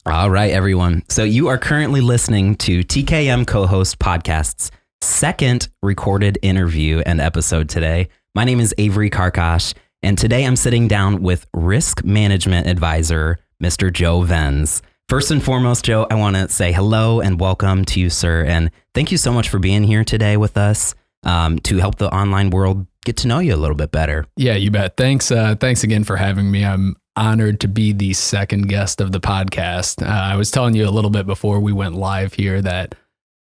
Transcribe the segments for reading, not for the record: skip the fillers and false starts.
All right, everyone. So you are currently listening to TKM CoHost Podcast's second recorded interview and episode today. My name is Avery Karkash, and today I'm sitting down with risk management advisor, Mr. Joe Vens. First and foremost, Joe, I want to say hello and welcome to you, sir. And thank you so much for being here today with us to help the online world get to know you a little bit better. Yeah, you bet. Thanks again for having me. I'm honored to be the second guest of the podcast. I was telling you a little bit before we went live here that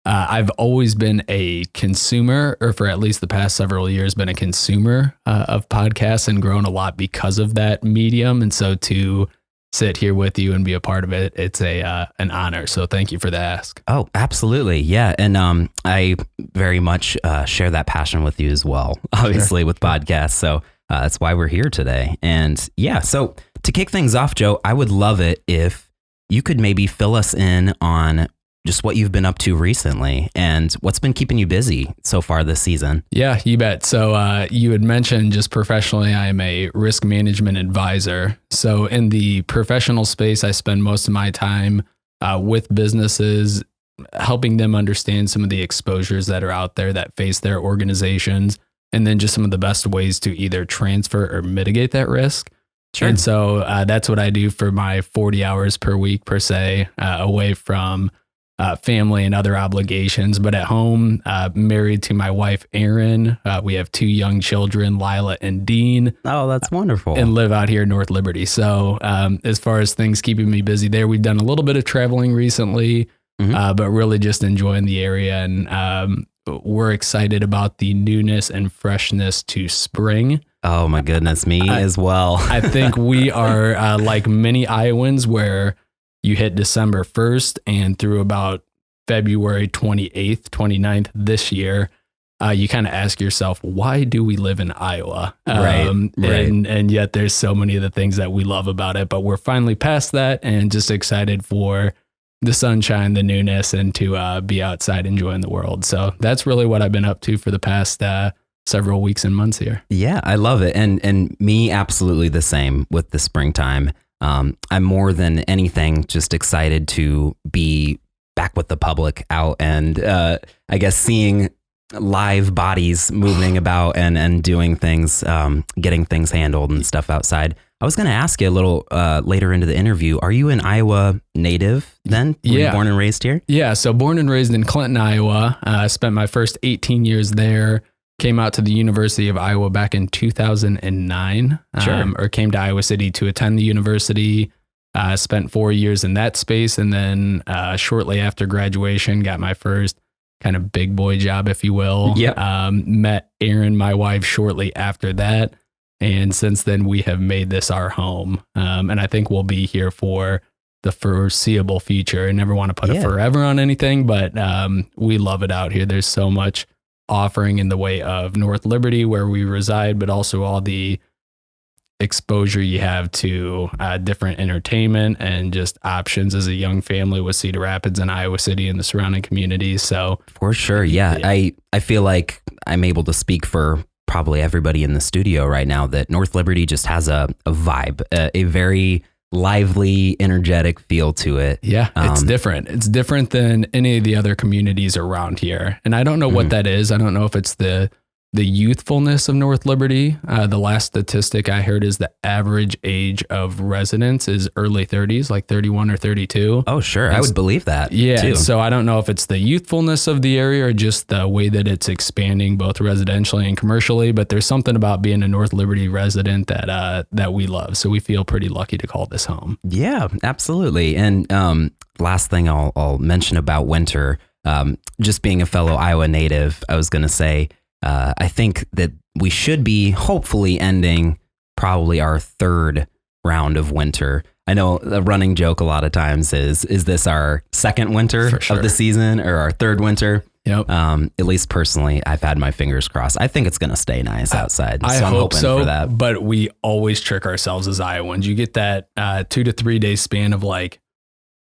I've always been a consumer, or for at least the past several years, been a consumer of podcasts and grown a lot because of that medium. And so to sit here with you and be a part of it, it's an honor. So thank you for the ask. Oh, absolutely. Yeah. And I very much share that passion with you as well, obviously, with podcasts. So that's why we're here today. And yeah, so to kick things off, Joe, I would love it if you could maybe fill us in on just what you've been up to recently and what's been keeping you busy so far this season. Yeah, you bet. So you had mentioned just professionally, I am a risk management advisor. So in the professional space, I spend most of my time with businesses, helping them understand some of the exposures that are out there that face their organizations, and then just some of the best ways to either transfer or mitigate that risk. Sure. And so that's what I do for my 40 hours per week, per se, away from family and other obligations. But at home, married to my wife, Erin. We have two young children, Lila and Dean. Oh, that's wonderful. And live out here in North Liberty. So as far as things keeping me busy there, we've done a little bit of traveling recently, but really just enjoying the area. And we're excited about the newness and freshness to spring. Oh my goodness, me as well. I think we are like many Iowans where you hit December 1st and through about February 28th, 29th this year, you kind of ask yourself, why do we live in Iowa? Right. And yet there's so many of the things that we love about it, but we're finally past that and just excited for the sunshine, the newness, and to be outside enjoying the world. So that's really what I've been up to for the past several weeks and months here. Yeah, I love it. And me, absolutely the same with the springtime. I'm more than anything just excited to be back with the public out and I guess seeing live bodies moving about and doing things, getting things handled and stuff outside. I was going to ask you a little later into the interview, are you an Iowa native then? Were you born and raised here? Yeah, so born and raised in Clinton, Iowa. I spent my first 18 years there. Came out to the University of Iowa back in 2009, or came to Iowa City to attend the university, spent 4 years in that space. And then shortly after graduation, got my first kind of big boy job, if you will. Met Erin, my wife, shortly after that. And since then, we have made this our home. And I think we'll be here for the foreseeable future. I never want to put a forever on anything, but we love it out here. There's so much offering in the way of North Liberty where we reside, but also all the exposure you have to different entertainment and just options as a young family with Cedar Rapids and Iowa City and the surrounding communities. So for sure. Yeah. I feel like I'm able to speak for probably everybody in the studio right now that North Liberty just has a vibe, a very lively, energetic feel to it. Yeah, it's different. It's different than any of the other communities around here. And I don't know what that is. I don't know if it's the youthfulness of North Liberty. The last statistic I heard is the average age of residents is early 30s, like 31 or 32. Oh, sure. I would believe that. Yeah. Too. So I don't know if it's the youthfulness of the area or just the way that it's expanding both residentially and commercially, but there's something about being a North Liberty resident that we love. So we feel pretty lucky to call this home. Yeah, absolutely. And last thing I'll mention about winter, just being a fellow Iowa native, I was going to say, I think that we should be hopefully ending probably our third round of winter. I know the running joke a lot of times is this our second winter of the season or our third winter? Yep. At least personally, I've had my fingers crossed. I think it's going to stay nice outside. I hope so, for that. But we always trick ourselves as Iowans. You get that 2 to 3 day span of like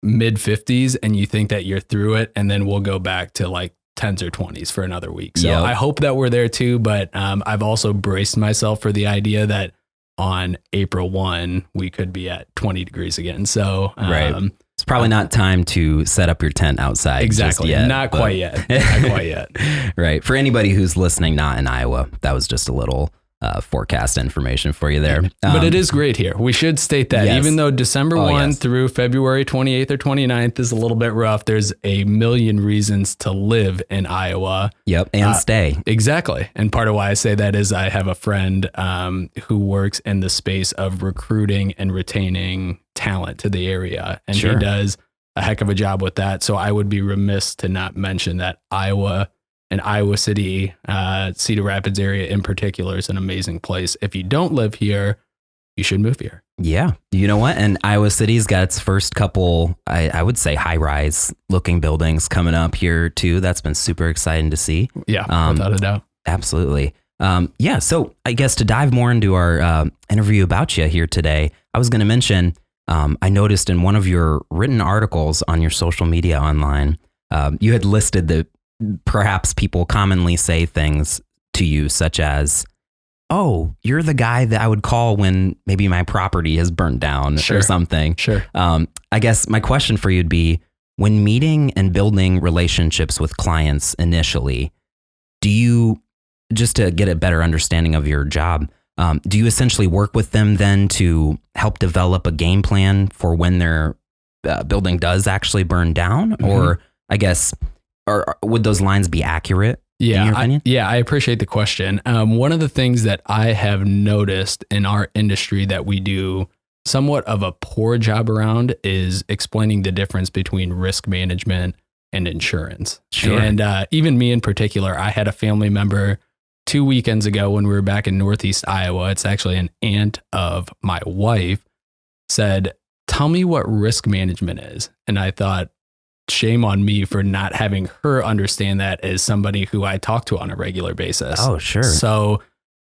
mid 50s and you think that you're through it. And then we'll go back to like 10s or 20s for another week. So I hope that we're there too. But I've also braced myself for the idea that on April 1, we could be at 20 degrees again. So, right. It's probably not time to set up your tent outside. Exactly. Just yet, not quite yet. Not quite yet. Right. For anybody who's listening, not in Iowa, that was just a little forecast information for you there. But it is great here. We should state that even though December 1 through February 28th or 29th is a little bit rough, there's a million reasons to live in Iowa. Yep. And stay. Exactly. And part of why I say that is I have a friend who works in the space of recruiting and retaining talent to the area. And he does a heck of a job with that. So I would be remiss to not mention that Iowa and Iowa City, Cedar Rapids area in particular is an amazing place. If you don't live here, you should move here. Yeah. You know what? And Iowa City's got its first couple, I would say, high-rise looking buildings coming up here too. That's been super exciting to see. Yeah, without a doubt. Absolutely. Yeah. So I guess to dive more into our interview about you here today, I was going to mention, I noticed in one of your written articles on your social media online, you had listed that perhaps people commonly say things to you such as, oh, you're the guy that I would call when maybe my property has burnt down or something. Sure. I guess my question for you would be, when meeting and building relationships with clients initially, do you, just to get a better understanding of your job, do you essentially work with them then to help develop a game plan for when their building does actually burn down? Mm-hmm. Or I guess, or would those lines be accurate? Yeah, in your opinion? I appreciate the question. One of the things that I have noticed in our industry that we do somewhat of a poor job around is explaining the difference between risk management and insurance. Sure. And even me in particular, I had a family member 2 weekends ago when we were back in Northeast Iowa. It's actually an aunt of my wife, said, "Tell me what risk management is." And I thought, shame on me for not having her understand that as somebody who I talk to on a regular basis. Oh, sure. So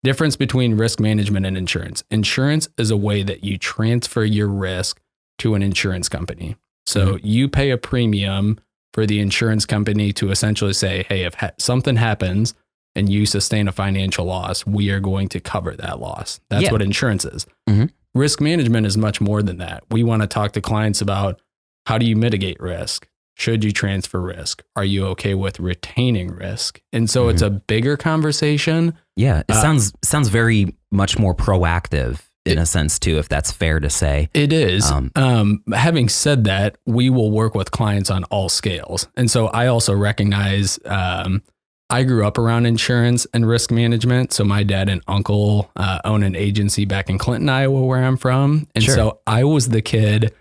difference between risk management and insurance. Insurance is a way that you transfer your risk to an insurance company. So you pay a premium for the insurance company to essentially say, hey, if something happens and you sustain a financial loss, we are going to cover that loss. That's what insurance is. Mm-hmm. Risk management is much more than that. We want to talk to clients about, how do you mitigate risk? Should you transfer risk? Are you okay with retaining risk? And so it's a bigger conversation. Yeah, it sounds very much more proactive in a sense too, if that's fair to say. It is. Having said that, we will work with clients on all scales. And so I also recognize I grew up around insurance and risk management. So my dad and uncle own an agency back in Clinton, Iowa, where I'm from. And so I was the kid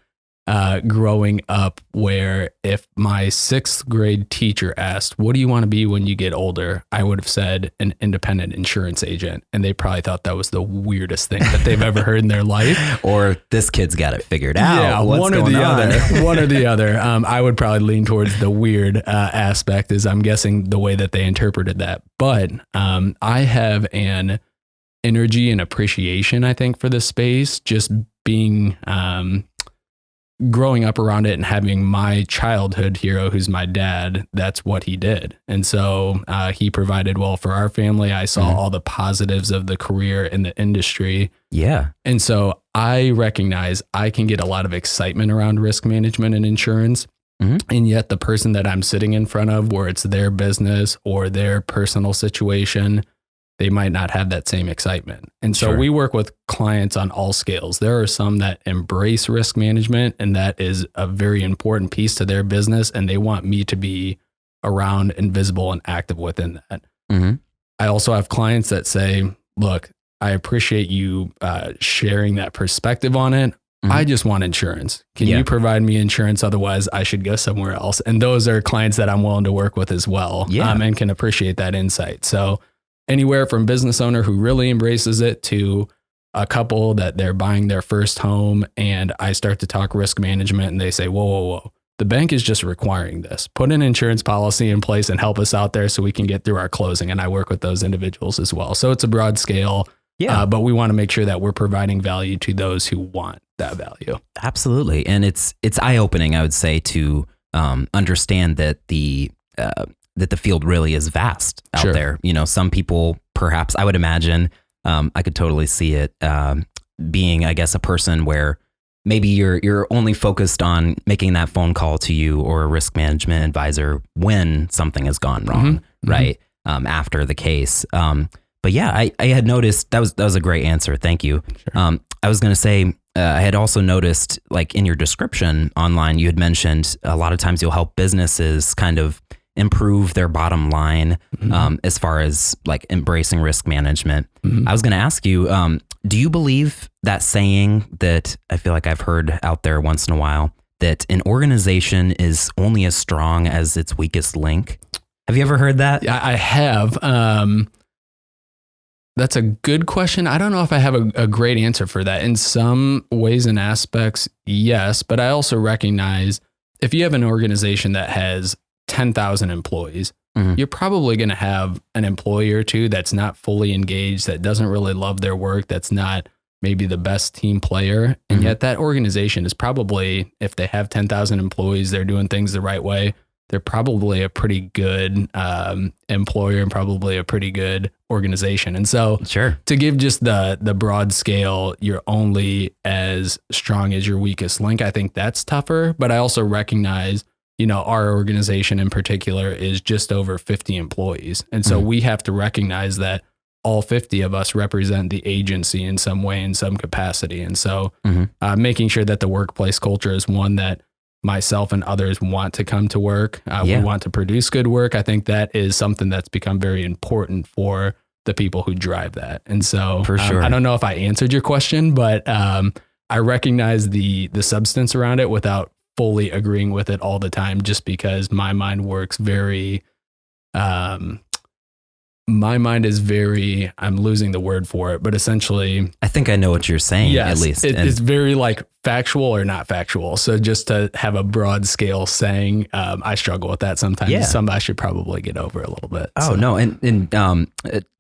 growing up where if my 6th grade teacher asked, what do you want to be when you get older? I would have said an independent insurance agent. And they probably thought that was the weirdest thing that they've ever heard in their life. Or this kid's got it figured out. Yeah, one or the other. One or the other. I would probably lean towards the weird aspect, is I'm guessing the way that they interpreted that. But I have an energy and appreciation, I think, for this space, just being growing up around it and having my childhood hero, who's my dad. That's what he did. And so he provided well for our family. I saw all the positives of the career in the industry. Yeah. And so I recognize I can get a lot of excitement around risk management and insurance. And yet the person that I'm sitting in front of, where it's their business or their personal situation, they might not have that same excitement. And so we work with clients on all scales. There are some that embrace risk management, and that is a very important piece to their business, and they want me to be around and visible and active within that. I also have clients that say, look, I appreciate you sharing that perspective on it. I just want insurance. Can you provide me insurance? Otherwise, I should go somewhere else. And those are clients that I'm willing to work with as well, and can appreciate that insight. So anywhere from business owner who really embraces it to a couple that they're buying their first home, and I start to talk risk management and they say, whoa, the bank is just requiring this. Put an insurance policy in place and help us out there so we can get through our closing. And I work with those individuals as well. So it's a broad scale, but we want to make sure that we're providing value to those who want that value. Absolutely. And it's eye-opening, I would say, to understand that that the field really is vast out there. You know, some people, perhaps, I would imagine, I could totally see it, being, I guess, a person where maybe you're only focused on making that phone call to you or a risk management advisor when something has gone wrong, right? After the case. But yeah, I had noticed that was a great answer. Thank you. Sure. I was going to say, I had also noticed, like, in your description online, you had mentioned a lot of times you'll help businesses kind of improve their bottom line as far as like embracing risk management. I was going to ask you, do you believe that saying that I feel like I've heard out there once in a while, that an organization is only as strong as its weakest link? Have you ever heard that? Yeah, I have. That's a good question. I don't know if I have a great answer for that. In some ways and aspects, yes, but I also recognize if you have an organization that has 10,000 employees, you're probably going to have an employee or two that's not fully engaged, that doesn't really love their work, that's not maybe the best team player. And yet that organization is probably, if they have 10,000 employees, they're doing things the right way, they're probably a pretty good employer and probably a pretty good organization. And so to give just the broad scale, you're only as strong as your weakest link, I think that's tougher. But I also recognize, you know, our organization in particular is just over 50 employees. And so we have to recognize that all 50 of us represent the agency in some way, in some capacity. And so making sure that the workplace culture is one that myself and others want to come to work. We want to produce good work. I think that is something that's become very important for the people who drive that. And so for sure, I don't know if I answered your question, but I recognize the substance around it without fully agreeing with it all the time, just because my mind works very, my mind is very, I'm losing the word for it, but essentially, I think I know what you're saying, at least. It's very like factual or not factual. So just to have a broad scale saying, I struggle with that sometimes. Yeah. I should probably get over a little bit. Oh, so. No. And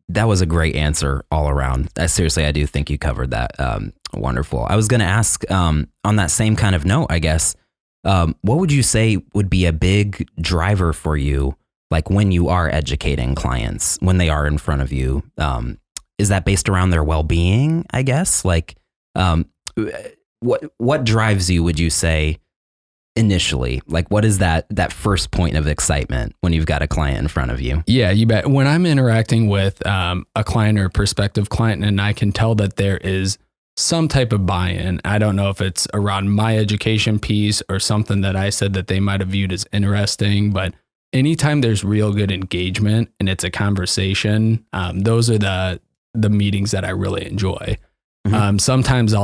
that was a great answer all around. Seriously, I do think you covered that. Wonderful. I was going to ask, on that same kind of note, I guess, what would you say would be a big driver for you, like when you are educating clients, when they are in front of you? Is that based around their well-being, I guess? Like, what drives you, would you say, initially? Like, what is that first point of excitement when you've got a client in front of you? Yeah, you bet. When I'm interacting with a client or a prospective client, and I can tell that there is some type of buy-in. I don't know if it's around my education piece or something that I said that they might have viewed as interesting, but anytime there's real good engagement and it's a conversation, those are the meetings that I really enjoy. Sometimes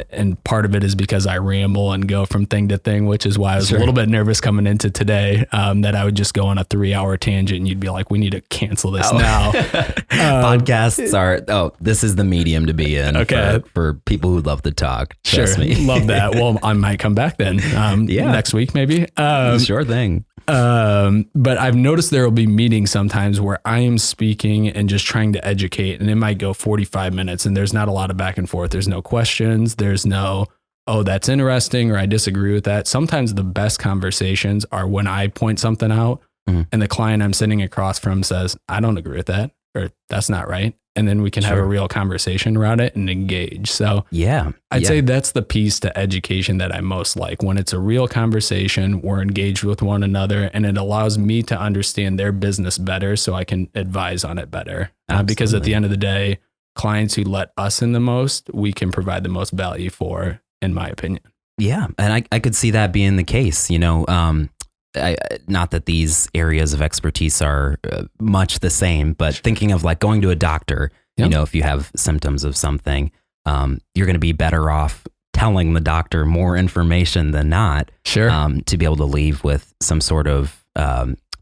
and part of it is because I ramble and go from thing to thing, which is why I was a little bit nervous coming into today, that I would just go on a 3-hour tangent and you'd be like, we need to cancel this now. Podcasts this is the medium to be in for people who love to talk. Trust me. Love that. Well, I might come back then next week, maybe. Sure thing. But I've noticed there will be meetings sometimes where I am speaking and just trying to educate, and it might go 45 minutes and there's not a lot of back and forth. There's no questions. There's no, oh, that's interesting, or I disagree with that. Sometimes the best conversations are when I point something out and the client I'm sitting across from says, I don't agree with that, or that's not right. And then we can have a real conversation around it and engage. So I'd say that's the piece to education that I most like, when it's a real conversation, we're engaged with one another, and it allows me to understand their business better so I can advise on it better. Because at the end of the day, clients who let us in the most, we can provide the most value for, in my opinion. Yeah. And I could see that being the case, you know. Not that these areas of expertise are much the same, but thinking of like going to a doctor, you know, if you have symptoms of something, you're going to be better off telling the doctor more information than not, to be able to leave with some sort of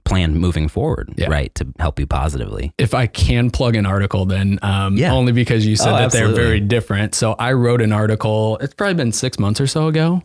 plan moving forward, right, to help you positively. If I can plug an article, then only because you said that they're very different. So I wrote an article, it's probably been 6 months or so ago.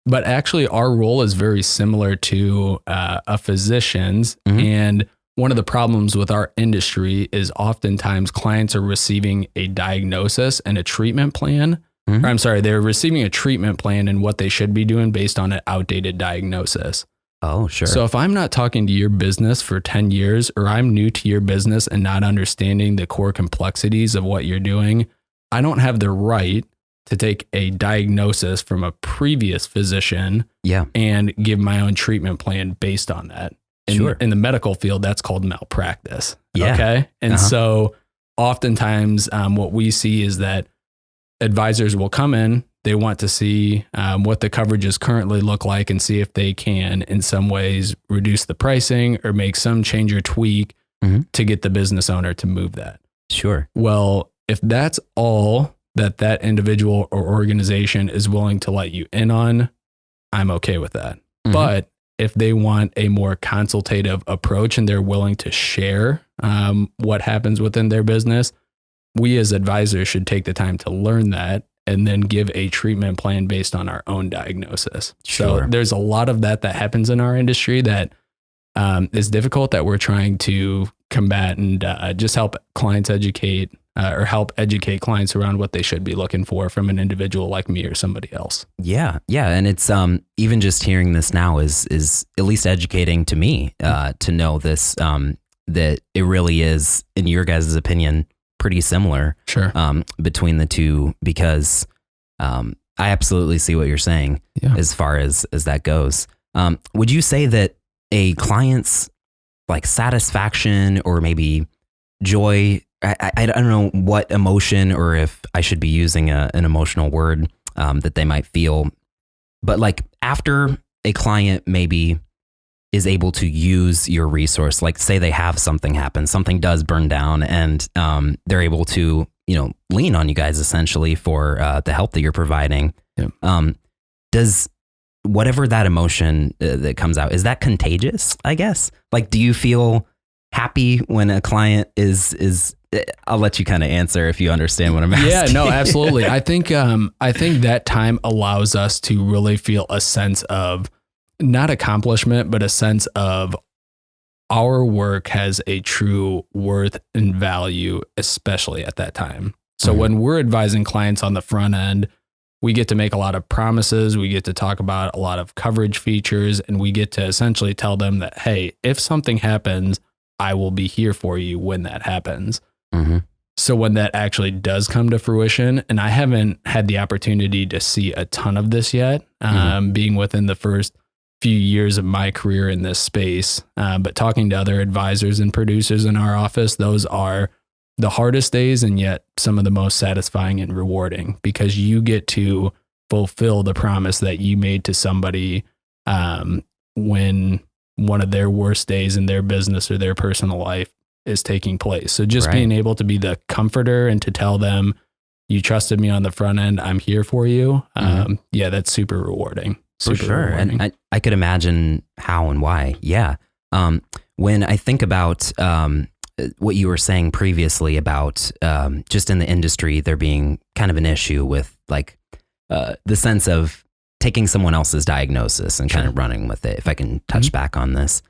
But actually, our role is very similar to a physician's. And one of the problems with our industry is oftentimes clients are receiving a diagnosis and a treatment plan. Or I'm sorry, they're receiving a treatment plan and what they should be doing based on an outdated diagnosis. Oh, sure. So if I'm not talking to your business for 10 years, or I'm new to your business and not understanding the core complexities of what you're doing, I don't have the right to take a diagnosis from a previous physician and give my own treatment plan based on that. In the medical field, that's called malpractice. Yeah. Okay. And so oftentimes what we see is that advisors will come in, they want to see what the coverages currently look like and see if they can, in some ways, reduce the pricing or make some change or tweak to get the business owner to move that. Sure. Well, if that's all that individual or organization is willing to let you in on, I'm okay with that. But if they want a more consultative approach and they're willing to share what happens within their business, we as advisors should take the time to learn that and then give a treatment plan based on our own diagnosis. Sure. So there's a lot of that happens in our industry that is difficult, that we're trying to combat and just help clients educate or help educate clients around what they should be looking for from an individual like me or somebody else. Yeah. Yeah. And it's even just hearing this now is at least educating to me to know this, that it really is, in your guys' opinion, pretty similar between the two, because I absolutely see what you're saying as far as that goes. Would you say that a client's like satisfaction or maybe joy, I don't know what emotion, or if I should be using an emotional word that they might feel, but like after a client maybe is able to use your resource, like say they have something happen, something does burn down, and they're able to, lean on you guys essentially for the help that you're providing. Does whatever that emotion that comes out, is that contagious, I guess? Like, do you feel happy when a client is I'll let you kind of answer if you understand what I'm asking. Yeah, no, absolutely. I think that time allows us to really feel a sense of not accomplishment, but a sense of our work has a true worth and value, especially at that time. So when we're advising clients on the front end, we get to make a lot of promises. We get to talk about a lot of coverage features, and we get to essentially tell them that, hey, if something happens, I will be here for you when that happens. So when that actually does come to fruition, and I haven't had the opportunity to see a ton of this yet, being within the first few years of my career in this space, but talking to other advisors and producers in our office, those are the hardest days and yet some of the most satisfying and rewarding, because you get to fulfill the promise that you made to somebody when one of their worst days in their business or their personal life is taking place. So just being able to be the comforter and to tell them, you trusted me on the front end, I'm here for you. That's super rewarding. For sure. Rewarding. And I could imagine how and why. Yeah. When I think about what you were saying previously about just in the industry, there being kind of an issue with like the sense of taking someone else's diagnosis and kind of running with it, if I can touch back on this.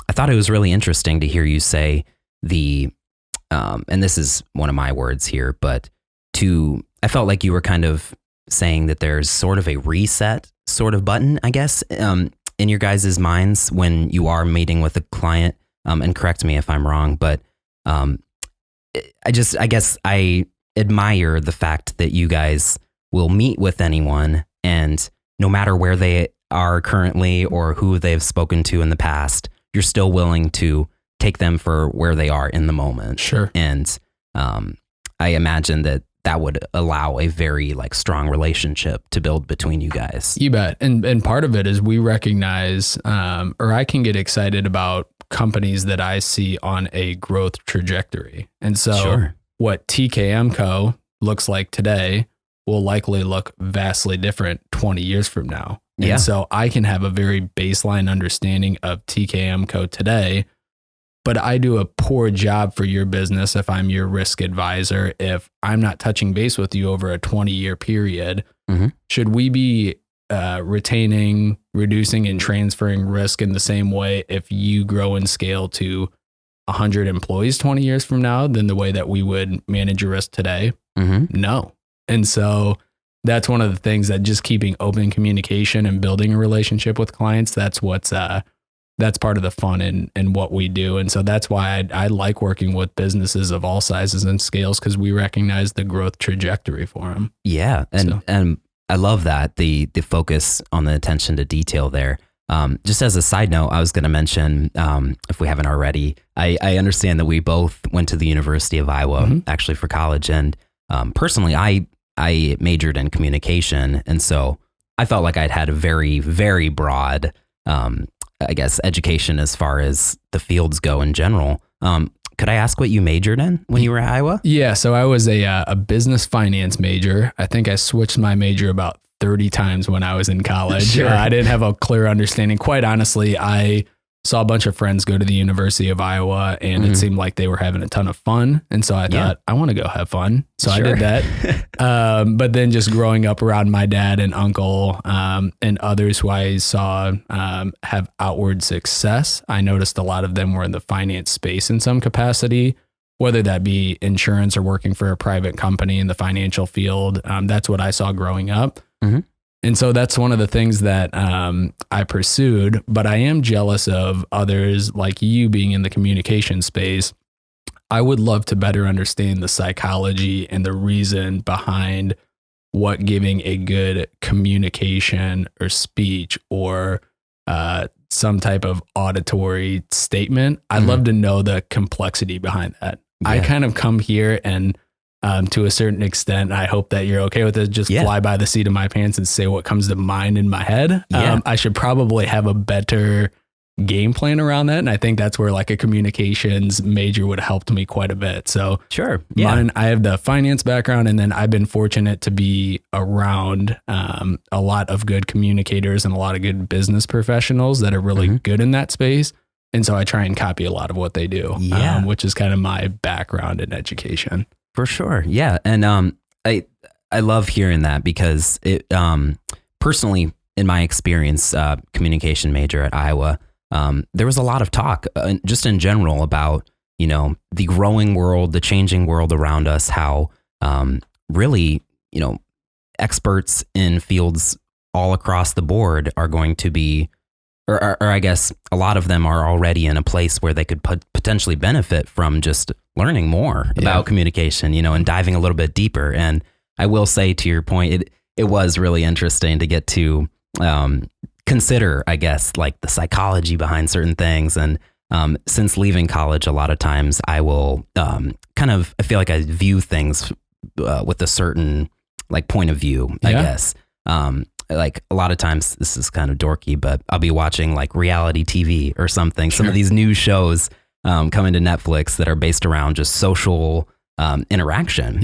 I thought it was really interesting to hear you say and this is one of my words here, but I felt like you were kind of saying that there's sort of a reset sort of button, I guess, in your guys' minds when you are meeting with a client, and correct me if I'm wrong, but I guess I admire the fact that you guys will meet with anyone, and no matter where they are currently or who they've spoken to in the past, you're still willing to take them for where they are in the moment. Sure. And I imagine that would allow a very like strong relationship to build between you guys. You bet. And part of it is we recognize, or I can get excited about companies that I see on a growth trajectory. And so what TKM Co looks like today will likely look vastly different 20 years from now. And so I can have a very baseline understanding of TKM Co today, but I do a poor job for your business if I'm your risk advisor, if I'm not touching base with you over a 20-year period. Should we be retaining, reducing, and transferring risk in the same way if you grow and scale to 100 employees 20 years from now than the way that we would manage your risk today? No. And so that's one of the things that just keeping open communication and building a relationship with clients, that's what's that's part of the fun in what we do. And so that's why I like working with businesses of all sizes and scales, because we recognize the growth trajectory for them. Yeah. And I love that, the focus on the attention to detail there. Just as a side note, I was going to mention, if we haven't already, I understand that we both went to the University of Iowa actually for college. And personally, I majored in communication. And so I felt like I'd had a very, very broad, I guess, education as far as the fields go in general. Could I ask what you majored in when you were at Iowa? Yeah, so I was a business finance major. I think I switched my major about 30 times when I was in college. Sure. I didn't have a clear understanding. Quite honestly, I saw a bunch of friends go to the University of Iowa, and it seemed like they were having a ton of fun. And so I thought, I want to go have fun. So I did that. But then just growing up around my dad and uncle and others who I saw have outward success, I noticed a lot of them were in the finance space in some capacity, whether that be insurance or working for a private company in the financial field. That's what I saw growing up. And so that's one of the things that I pursued, but I am jealous of others like you being in the communication space. I would love to better understand the psychology and the reason behind what giving a good communication or speech or some type of auditory statement. I'd love to know the complexity behind that. Yeah. I kind of come here and to a certain extent, I hope that you're okay with it. Just fly by the seat of my pants and say what comes to mind in my head. I should probably have a better game plan around that. And I think that's where like a communications major would have helped me quite a bit. So mine, I have the finance background, and then I've been fortunate to be around a lot of good communicators and a lot of good business professionals that are really good in that space. And so I try and copy a lot of what they do, which is kind of my background in education. For sure. Yeah. And I love hearing that, because it personally, in my experience, communication major at Iowa, there was a lot of talk just in general about, the growing world, the changing world around us, how really, experts in fields all across the board are going to be, or I guess a lot of them are already in a place where they could potentially benefit from just learning more about communication, and diving a little bit deeper. And I will say, to your point, it was really interesting to get to consider, I guess, like the psychology behind certain things. And since leaving college, a lot of times I will I feel like I view things with a certain like point of view, I guess. Like a lot of times, this is kind of dorky, but I'll be watching like reality TV or something. Some of these new shows coming to Netflix that are based around just social interaction,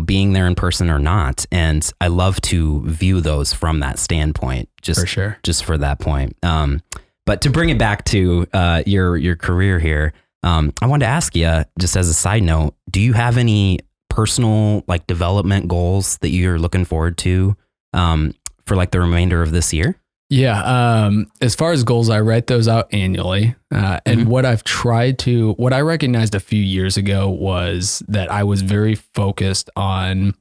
being there in person or not. And I love to view those from that standpoint, just for that point. But to bring it back to your career here, I wanted to ask you, just as a side note, do you have any personal like development goals that you're looking forward to for like the remainder of this year? Yeah. As far as goals, I write those out annually. And what I recognized a few years ago was that I was very focused on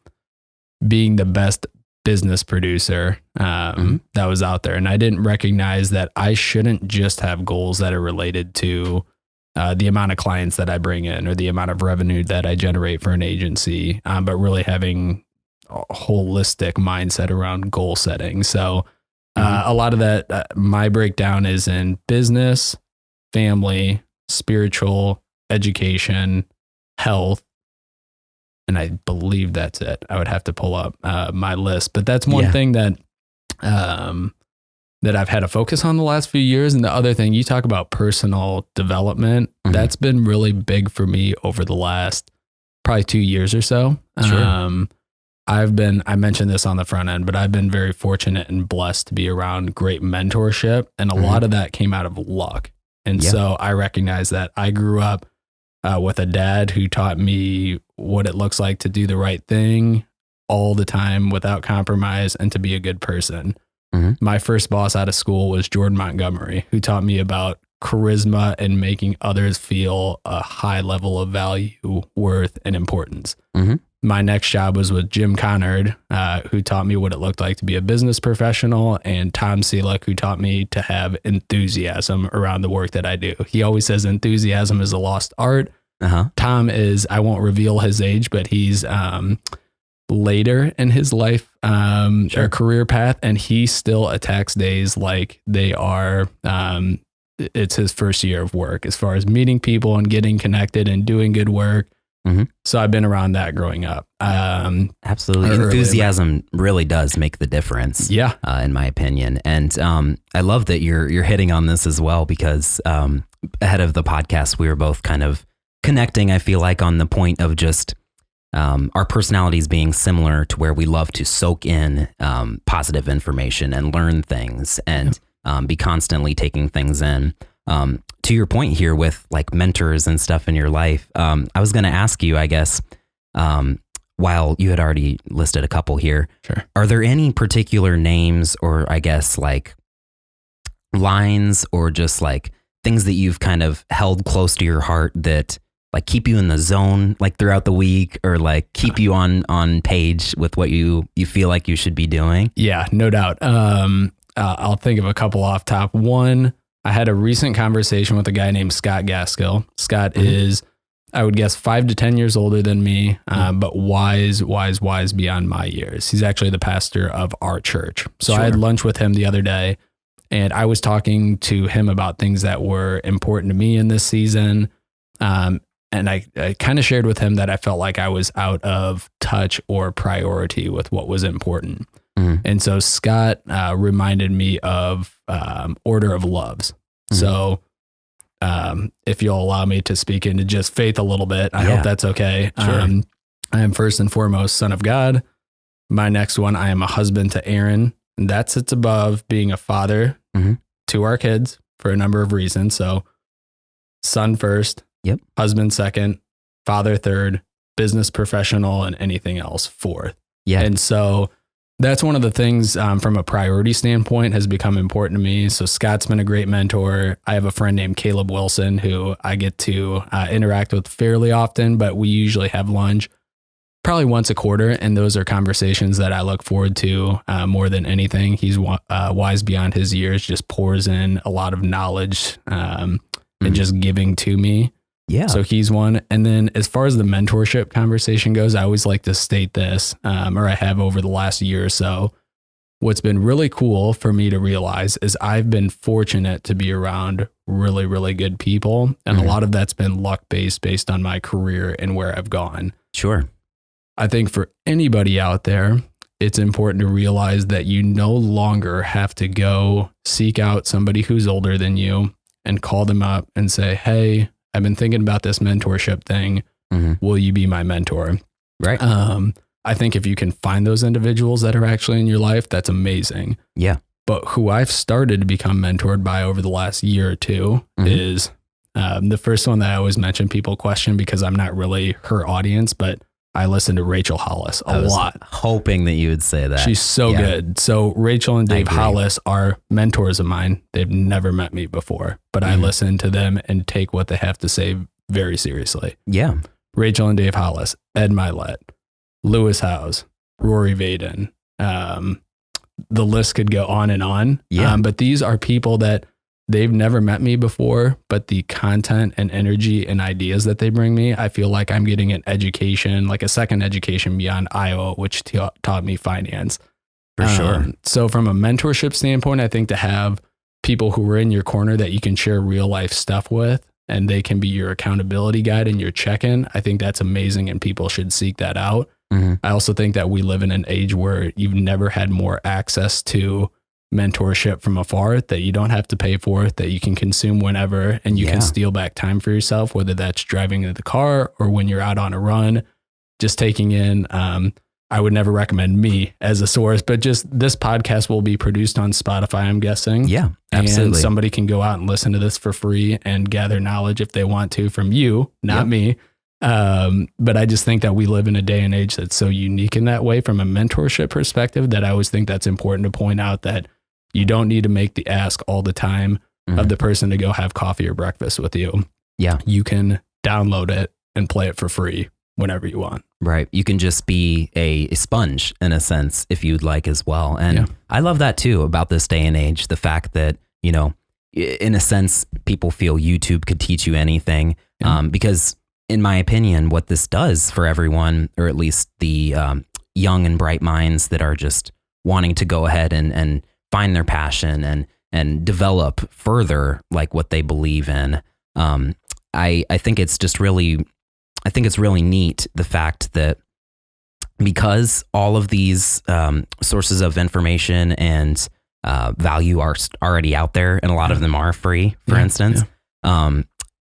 being the best business producer that was out there. And I didn't recognize that I shouldn't just have goals that are related to the amount of clients that I bring in or the amount of revenue that I generate for an agency, but really having a holistic mindset around goal setting. So a lot of that, my breakdown is in business, family, spiritual, education, health. And I believe that's it. I would have to pull up my list, but that's one thing that I've had a focus on the last few years. And the other thing, you talk about personal development, that's been really big for me over the last probably 2 years or so. Sure. I mentioned this on the front end, but I've been very fortunate and blessed to be around great mentorship. And a lot of that came out of luck. And so I recognize that I grew up with a dad who taught me what it looks like to do the right thing all the time without compromise and to be a good person. My first boss out of school was Jordan Montgomery, who taught me about charisma and making others feel a high level of value, worth, and importance. my next job was with Jim Connard, who taught me what it looked like to be a business professional, and Tom Selleck, who taught me to have enthusiasm around the work that I do. He always says enthusiasm is a lost art. Tom is, I won't reveal his age, but he's later in his life or career path, and he still attacks days like they are, it's his first year of work as far as meeting people and getting connected and doing good work. So I've been around that growing up. Absolutely. Enthusiasm really does make the difference. Yeah. In my opinion. And I love that you're hitting on this as well, because ahead of the podcast, we were both kind of connecting, I feel like, on the point of just our personalities being similar to where we love to soak in positive information and learn things and be constantly taking things in. To your point here with like mentors and stuff in your life, I was going to ask you, I guess, while you had already listed a couple here, are there any particular names or I guess like lines or just like things that you've kind of held close to your heart that like keep you in the zone like throughout the week or like keep you on page with what you feel like you should be doing? Yeah, no doubt. I'll think of a couple off top. One, I had a recent conversation with a guy named Scott Gaskill. Scott is, I would guess, 5 to 10 years older than me, but wise beyond my years. He's actually the pastor of our church. So I had lunch with him the other day, and I was talking to him about things that were important to me in this season. And I kind of shared with him that I felt like I was out of touch or priority with what was important. And so Scott reminded me of Order of Loves. So if you'll allow me to speak into just faith a little bit, I hope that's okay. I am first and foremost son of God. My next one, I am a husband to Aaron. And that sits above being a father to our kids for a number of reasons. So son first, husband second, father third, business professional, and anything else fourth. And so that's one of the things from a priority standpoint has become important to me. So Scott's been a great mentor. I have a friend named Caleb Wilson who I get to interact with fairly often, but we usually have lunch probably once a quarter. And those are conversations that I look forward to more than anything. He's wise beyond his years, just pours in a lot of knowledge and just giving to me. So he's one. And then as far as the mentorship conversation goes, I always like to state this, or I have over the last year or so. What's been really cool for me to realize is I've been fortunate to be around really, really good people. And a lot of that's been luck-based on my career and where I've gone. I think for anybody out there, it's important to realize that you no longer have to go seek out somebody who's older than you and call them up and say, hey, I've been thinking about this mentorship thing. Will you be my mentor? I think if you can find those individuals that are actually in your life, that's amazing. But who I've started to become mentored by over the last year or two is the first one that I always mention, people question because I'm not really her audience, but I listen to Rachel Hollis a lot. Hoping that you would say that. She's so good. So Rachel and Dave Hollis are mentors of mine. They've never met me before, but I listen to them and take what they have to say very seriously. Rachel and Dave Hollis, Ed Milet, Lewis Howes, Rory Vaden. The list could go on and on. But these are people that they've never met me before, but the content and energy and ideas that they bring me, I feel like I'm getting an education, like a second education beyond Iowa, which taught me finance. So from a mentorship standpoint, I think to have people who are in your corner that you can share real life stuff with, and they can be your accountability guide and your check-in, I think that's amazing and people should seek that out. I also think that we live in an age where you've never had more access to mentorship from afar that you don't have to pay for, that you can consume whenever, and you can steal back time for yourself, whether that's driving in the car or when you're out on a run, just taking in. I would never recommend me as a source, but just this podcast will be produced on Spotify, I'm guessing. Absolutely. And somebody can go out and listen to this for free and gather knowledge if they want to from you, not me. But I just think that we live in a day and age that's so unique in that way from a mentorship perspective that I always think that's important to point out that you don't need to make the ask all the time of the person to go have coffee or breakfast with you. You can download it and play it for free whenever you want. Right. You can just be a sponge in a sense, if you'd like as well. And I love that too about this day and age, the fact that, you know, in a sense, people feel YouTube could teach you anything. Because in my opinion, what this does for everyone, or at least the young and bright minds that are just wanting to go ahead and find their passion and develop further like what they believe in. I think it's just really, I think it's really neat, the fact that because all of these sources of information and value are already out there, and a lot of them are free, for instance,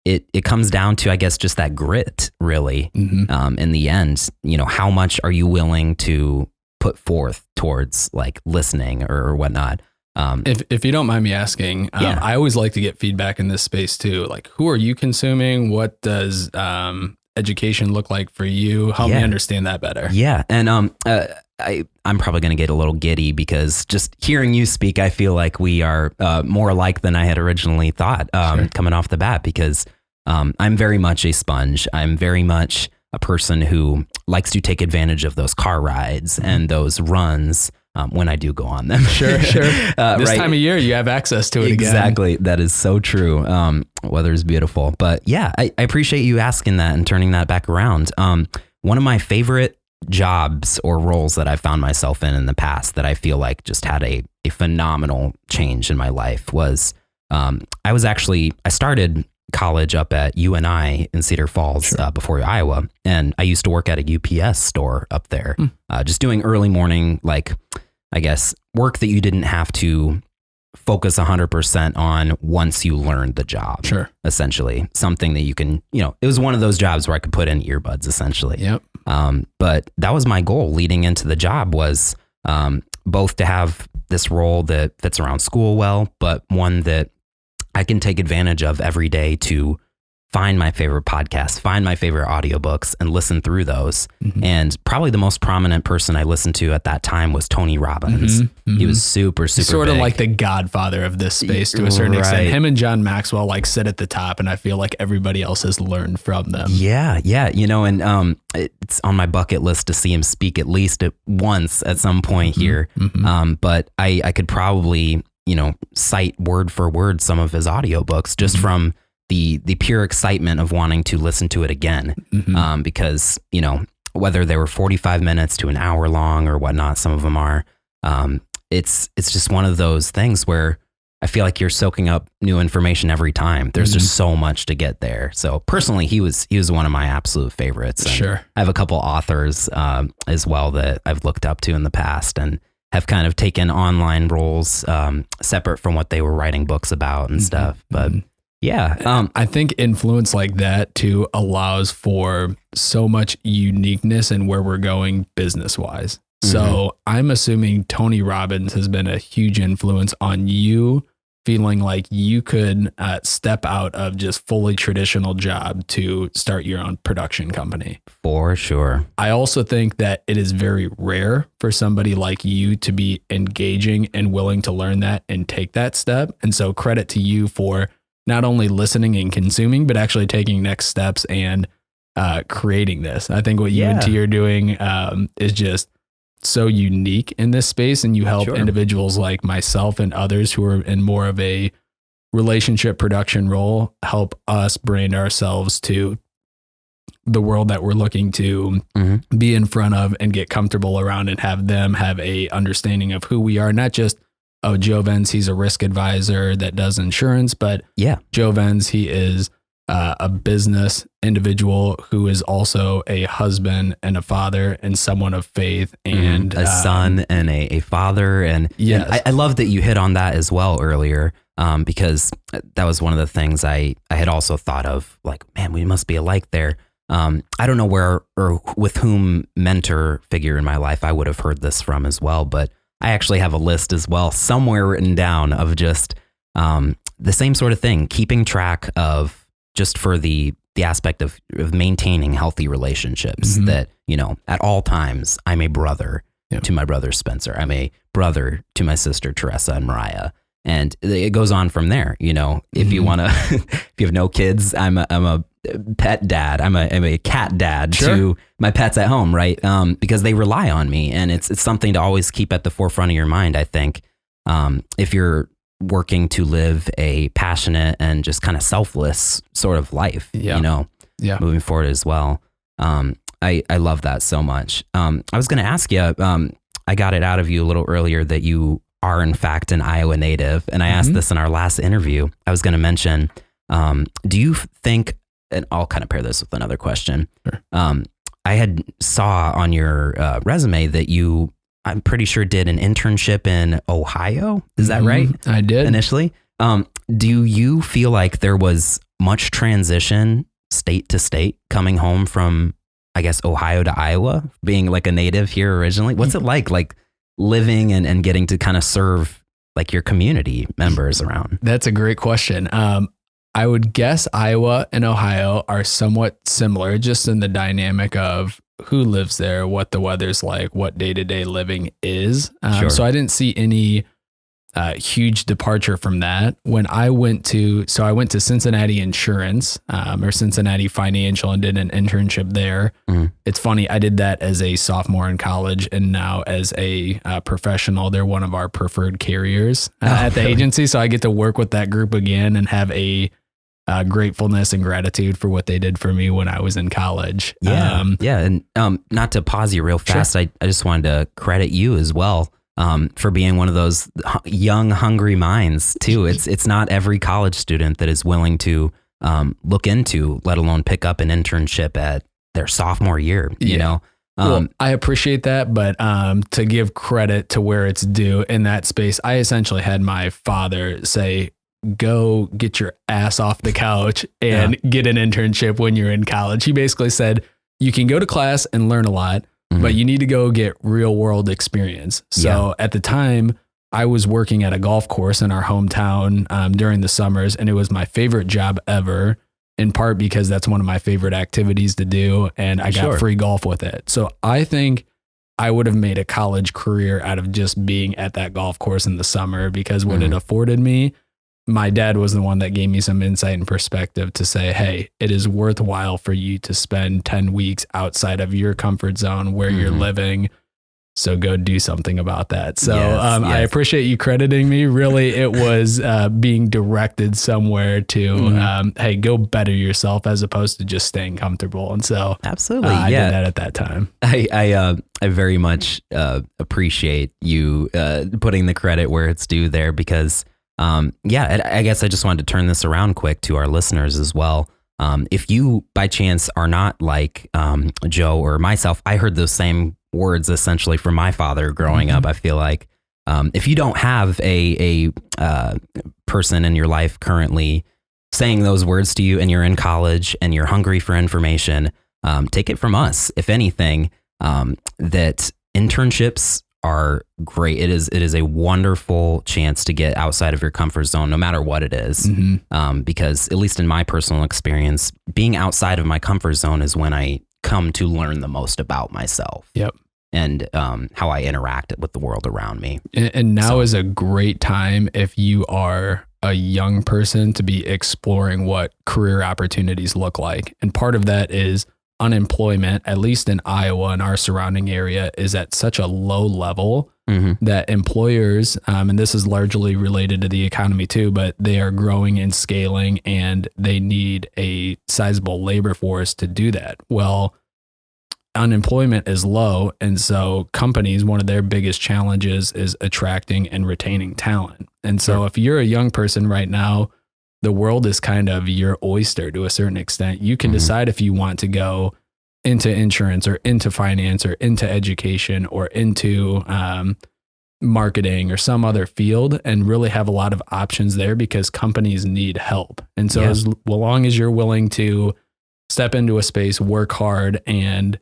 it comes down to, I guess, just that grit, really. In the end, you know, how much are you willing to put forth towards like listening or whatnot? If you don't mind me asking, I always like to get feedback in this space too. Like, who are you consuming? What does education look like for you? Help me understand that better. Yeah. And I'm probably going to get a little giddy because just hearing you speak, I feel like we are more alike than I had originally thought coming off the bat, because I'm very much a sponge. I'm very much a person who likes to take advantage of those car rides and those runs when I do go on them. Sure. This time of year, you have access to it again. Exactly. That is so true. Weather is beautiful. But yeah, I appreciate you asking that and turning that back around. One of my favorite jobs or roles that I found myself in the past that I feel like just had a phenomenal change in my life was I started college up at UNI in Cedar Falls before Iowa. And I used to work at a UPS store up there, just doing early morning, like, I guess, work that you didn't have to focus 100% on once you learned the job. Essentially, something that you can, you know, it was one of those jobs where I could put in earbuds essentially. But that was my goal leading into the job, was both to have this role that fits around school well, but one that I can take advantage of every day to find my favorite podcasts, find my favorite audiobooks, and listen through those. And probably the most prominent person I listened to at that time was Tony Robbins. He was super sort big. of like the godfather of this space to a certain extent. Him and John Maxwell like sit at the top, and I feel like everybody else has learned from them. Yeah. You know, and it's on my bucket list to see him speak at least once at some point here. But I could probably, you know, cite word for word some of his audiobooks just from the pure excitement of wanting to listen to it again. Because, you know, whether they were 45 minutes to an hour long or whatnot, some of them are, it's just one of those things where I feel like you're soaking up new information every time. There's just so much to get there. So personally, he was one of my absolute favorites. And I have a couple authors as well that I've looked up to in the past and have kind of taken online roles separate from what they were writing books about and stuff. But yeah, I think influence like that too allows for so much uniqueness in where we're going business wise. So I'm assuming Tony Robbins has been a huge influence on you feeling like you could step out of just fully traditional job to start your own production company. For sure. I also think that it is very rare for somebody like you to be engaging and willing to learn that and take that step. And so credit to you for not only listening and consuming, but actually taking next steps and creating this. I think what you and T are doing is just so unique in this space, and you help individuals like myself and others who are in more of a relationship production role help us brand ourselves to the world that we're looking to be in front of and get comfortable around, and have them have a understanding of who we are, not just, oh, Joe Vens, he's a risk advisor that does insurance, but Joe Vens, he is a business individual who is also a husband and a father and someone of faith and a son and a father. And I love that you hit on that as well earlier, because that was one of the things I had also thought of, like, man, we must be alike there. I don't know where or with whom mentor figure in my life I would have heard this from as well, but I actually have a list as well somewhere written down of just the same sort of thing, keeping track of, just for the aspect of maintaining healthy relationships, that, you know, at all times, I'm a brother to my brother Spencer. I'm a brother to my sister Teresa and Mariah. And it goes on from there. If you want to, if you have no kids, I'm a pet dad. I'm a cat dad to my pets at home, right? Because they rely on me, and it's something to always keep at the forefront of your mind. I think if you're working to live a passionate and just kind of selfless sort of life, moving forward as well. I love that so much. I was going to ask you, I got it out of you a little earlier that you are in fact an Iowa native. And I asked this in our last interview. I was going to mention, do you think, and I'll kind of pair this with another question. Sure. I had saw on your resume that you, I'm pretty sure, did an internship in Ohio. Is that right? I did. Initially. Do you feel like there was much transition state to state coming home from, I guess, Ohio to Iowa, being like a native here originally? What's it like living and getting to kind of serve like your community members around? That's a great question. I would guess Iowa and Ohio are somewhat similar, just in the dynamic of who lives there, what the weather's like, what day-to-day living is. So I didn't see any huge departure from that. When I went to Cincinnati Insurance or Cincinnati Financial and did an internship there. It's funny, I did that as a sophomore in college, and now as a professional, they're one of our preferred carriers at the agency. So I get to work with that group again and have a gratefulness and gratitude for what they did for me when I was in college. And not to pause you real fast, sure. I just wanted to credit you as well. For being one of those young, hungry minds too. It's not every college student that is willing to look into, let alone pick up an internship at their sophomore year, you know? Well, I appreciate that, but to give credit to where it's due in that space, I essentially had my father say, go get your ass off the couch and get an internship when you're in college. He basically said, you can go to class and learn a lot, but you need to go get real world experience. So at the time, I was working at a golf course in our hometown during the summers, and it was my favorite job ever, in part because that's one of my favorite activities to do, and I got free golf with it. So I think I would have made a college career out of just being at that golf course in the summer, because what it afforded me, my dad was the one that gave me some insight and perspective to say, hey, it is worthwhile for you to spend 10 weeks outside of your comfort zone where you're living. So go do something about that. So I appreciate you crediting me. Really, it was being directed somewhere to, hey, go better yourself, as opposed to just staying comfortable. And so absolutely, I did that at that time. I very much appreciate you putting the credit where it's due there, because I guess I just wanted to turn this around quick to our listeners as well. If you by chance are not like Joe or myself, I heard those same words essentially from my father growing up. I feel like if you don't have a person in your life currently saying those words to you, and you're in college and you're hungry for information, take it from us. If anything, that internships are great. It is a wonderful chance to get outside of your comfort zone, no matter what it is. Because at least in my personal experience, being outside of my comfort zone is when I come to learn the most about myself. And how I interact with the world around me. And now is a great time, if you are a young person, to be exploring what career opportunities look like. And part of that is unemployment, at least in Iowa and our surrounding area, is at such a low level that employers, and this is largely related to the economy too, but they are growing and scaling, and they need a sizable labor force to do that. Well, unemployment is low, and so companies, one of their biggest challenges is attracting and retaining talent. And so if you're a young person right now, the world is kind of your oyster to a certain extent. You can decide if you want to go into insurance or into finance or into education or into marketing or some other field, and really have a lot of options there, because companies need help. And so as long as you're willing to step into a space, work hard, and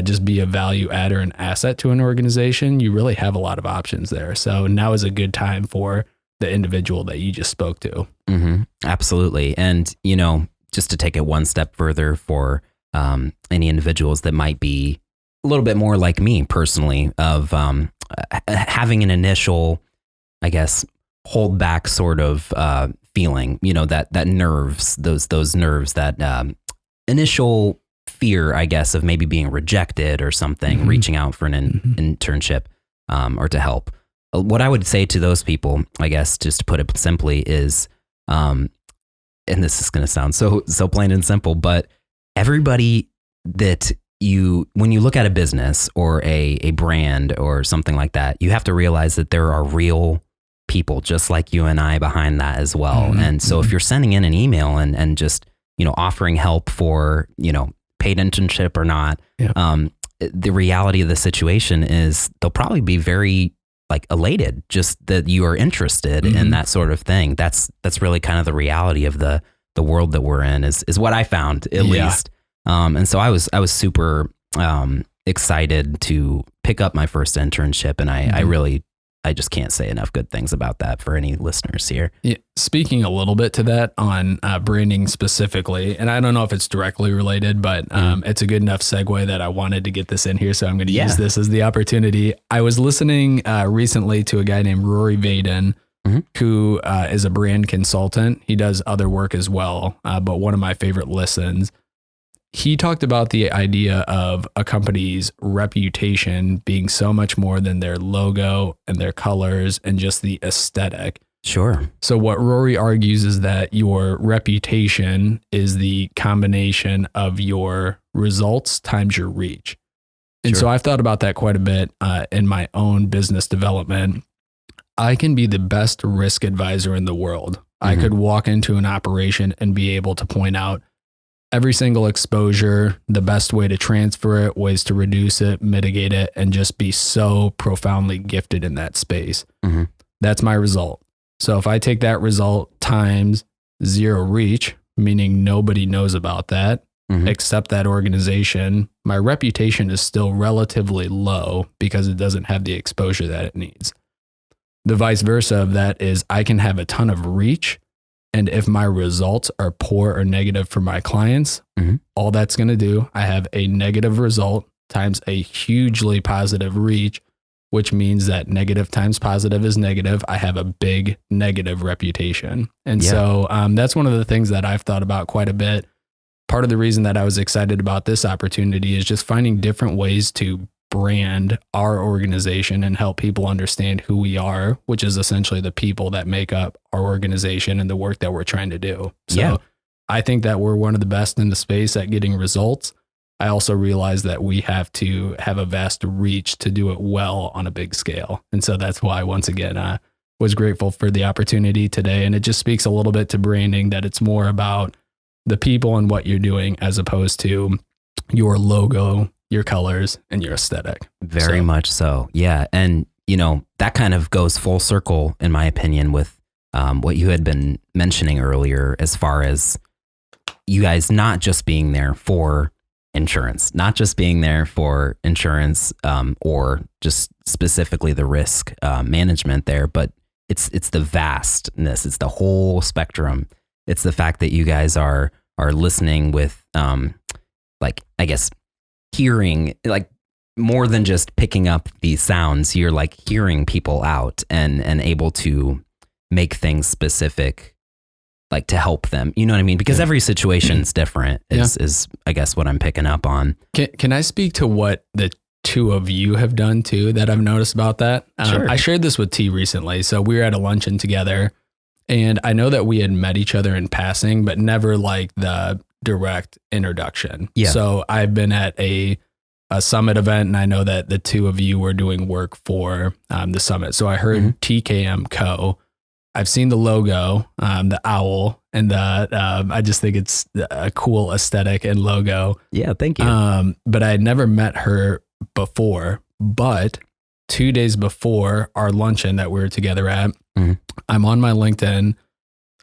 just be a value adder and asset to an organization, you really have a lot of options there. So now is a good time for the individual that you just spoke to. Absolutely. And, just to take it one step further for any individuals that might be a little bit more like me personally, of having an initial, I guess, hold back sort of feeling, that nerves, those nerves, that initial fear, I guess, of maybe being rejected or something, reaching out for an internship or to help. What I would say to those people, I guess, just to put it simply, is, and this is going to sound so plain and simple, but everybody that when you look at a business or a brand or something like that, you have to realize that there are real people just like you and I behind that as well. And so if you're sending in an email and just, offering help for, paid internship or not, the reality of the situation is they'll probably be very elated just that you are interested in that sort of thing. That's really kind of the reality of the world that we're in is what I found at least. And so I was super excited to pick up my first internship, and I just can't say enough good things about that for any listeners here. Yeah, speaking a little bit to that on branding specifically, and I don't know if it's directly related, but it's a good enough segue that I wanted to get this in here. So I'm going to use this as the opportunity. I was listening recently to a guy named Rory Vaden, who is a brand consultant. He does other work as well, but one of my favorite listens. He talked about the idea of a company's reputation being so much more than their logo and their colors and just the aesthetic. Sure. So what Rory argues is that your reputation is the combination of your results times your reach. And so I've thought about that quite a bit in my own business development. I can be the best risk advisor in the world. I could walk into an operation and be able to point out every single exposure, the best way to transfer it, ways to reduce it, mitigate it, and just be so profoundly gifted in that space. That's my result. So if I take that result times zero reach, meaning nobody knows about that, except that organization, my reputation is still relatively low because it doesn't have the exposure that it needs. The vice versa of that is I can have a ton of reach, and if my results are poor or negative for my clients, all that's going to do, I have a negative result times a hugely positive reach, which means that negative times positive is negative. I have a big negative reputation. And so that's one of the things that I've thought about quite a bit. Part of the reason that I was excited about this opportunity is just finding different ways to brand our organization and help people understand who we are, which is essentially the people that make up our organization and the work that we're trying to do. So I think that we're one of the best in the space at getting results. I also realize that we have to have a vast reach to do it well on a big scale. And so that's why, once again, I was grateful for the opportunity today. And it just speaks a little bit to branding, that it's more about the people and what you're doing as opposed to your logo, your colors, and your aesthetic. Very much so. Yeah. And, that kind of goes full circle, in my opinion, with what you had been mentioning earlier, as far as you guys not just being there for insurance, or just specifically the risk management there, but it's the vastness. It's the whole spectrum. It's the fact that you guys are listening with, I guess, hearing, more than just picking up these sounds. You're hearing people out and able to make things specific, to help them. You know what I mean? Because every situation is different is I guess what I'm picking up on. Can I speak to what the two of you have done too that I've noticed about that? Sure. I shared this with T recently. So we were at a luncheon together, and I know that we had met each other in passing, but never the direct introduction. Yeah. So I've been at a summit event, and I know that the two of you were doing work for the summit. So I heard TKM Co. I've seen the logo, the owl, and I just think it's a cool aesthetic and logo. Yeah, thank you. But I had never met her before. But 2 days before our luncheon that we were together at, I'm on my LinkedIn,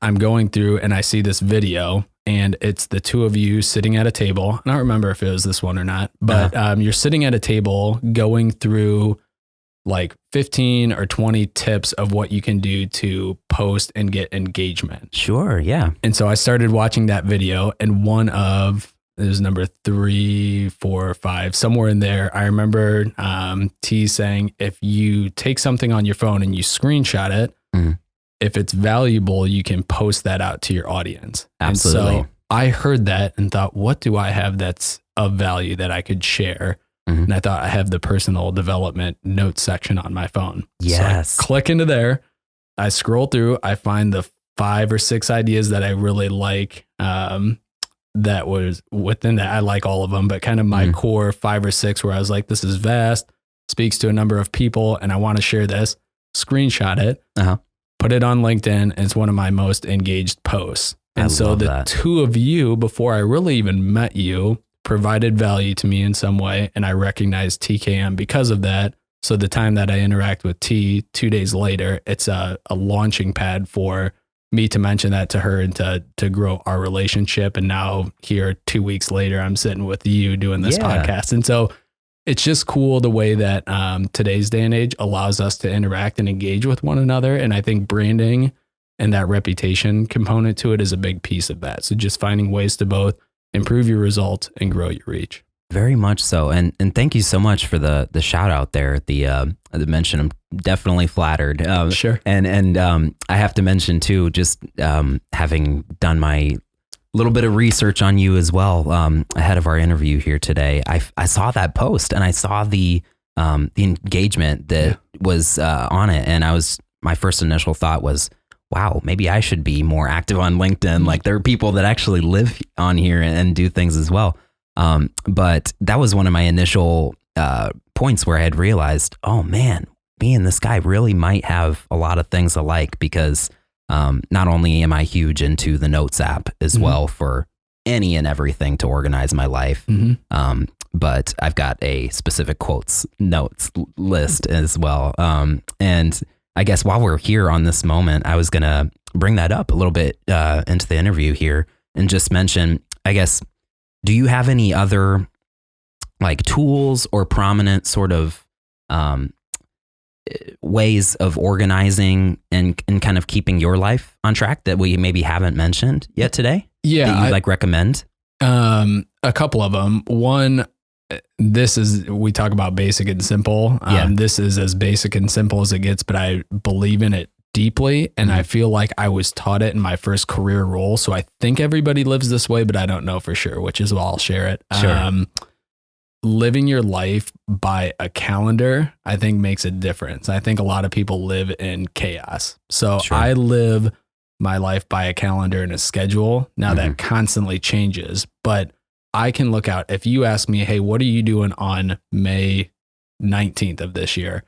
I'm going through, and I see this video, and it's the two of you sitting at a table. I don't remember if it was this one or not, but you're sitting at a table going through 15 or 20 tips of what you can do to post and get engagement. Sure. Yeah. And so I started watching that video, and it was number 3, 4, 5, somewhere in there. I remember T saying, if you take something on your phone and you screenshot it, if it's valuable, you can post that out to your audience. Absolutely. And so I heard that and thought, what do I have that's of value that I could share? And I thought, I have the personal development notes section on my phone. Yes. So I click into there. I scroll through. I find the 5 or 6 ideas that I really like. That was within that. I like all of them, but kind of my core 5 or 6 where I was like, this is vast, speaks to a number of people, and I want to share this. Screenshot it, put it on LinkedIn, and it's one of my most engaged posts. And so the two of you, before I really even met you, provided value to me in some way, and I recognized TKM because of that. So the time that I interact with T 2 days later, it's a launching pad for me to mention that to her and to grow our relationship. And now here 2 weeks later, I'm sitting with you doing this podcast. And so it's just cool the way that today's day and age allows us to interact and engage with one another. And I think branding and that reputation component to it is a big piece of that. So just finding ways to both improve your results and grow your reach. Very much so. And thank you so much for the shout out there, the mention. I'm definitely flattered. Sure. And I have to mention too, just having done my little bit of research on you as well, ahead of our interview here today, I saw that post and I saw the engagement that was on it. And my first initial thought was, wow, maybe I should be more active on LinkedIn. Like there are people that actually live on here and do things as well. But that was one of my initial points where I had realized, oh man, me and this guy really might have a lot of things alike, because not only am I huge into the Notes app as well for any and everything to organize my life, but I've got a specific notes list as well. And I guess while we're here on this moment, I was going to bring that up a little bit into the interview here and just mention, I guess, do you have any other like tools or prominent sort of ways of organizing and kind of keeping your life on track that we maybe haven't mentioned yet today? Yeah. That you recommend? A couple of them. One, we talk about basic and simple. This is as basic and simple as it gets, but I believe in it deeply. And I feel like I was taught it in my first career role. So I think everybody lives this way, but I don't know for sure, which is why I'll share it. Sure. Living your life by a calendar, I think makes a difference. I think a lot of people live in chaos. So I live my life by a calendar and a schedule. Now that constantly changes, but I can look out. If you ask me, hey, what are you doing on May 19th of this year?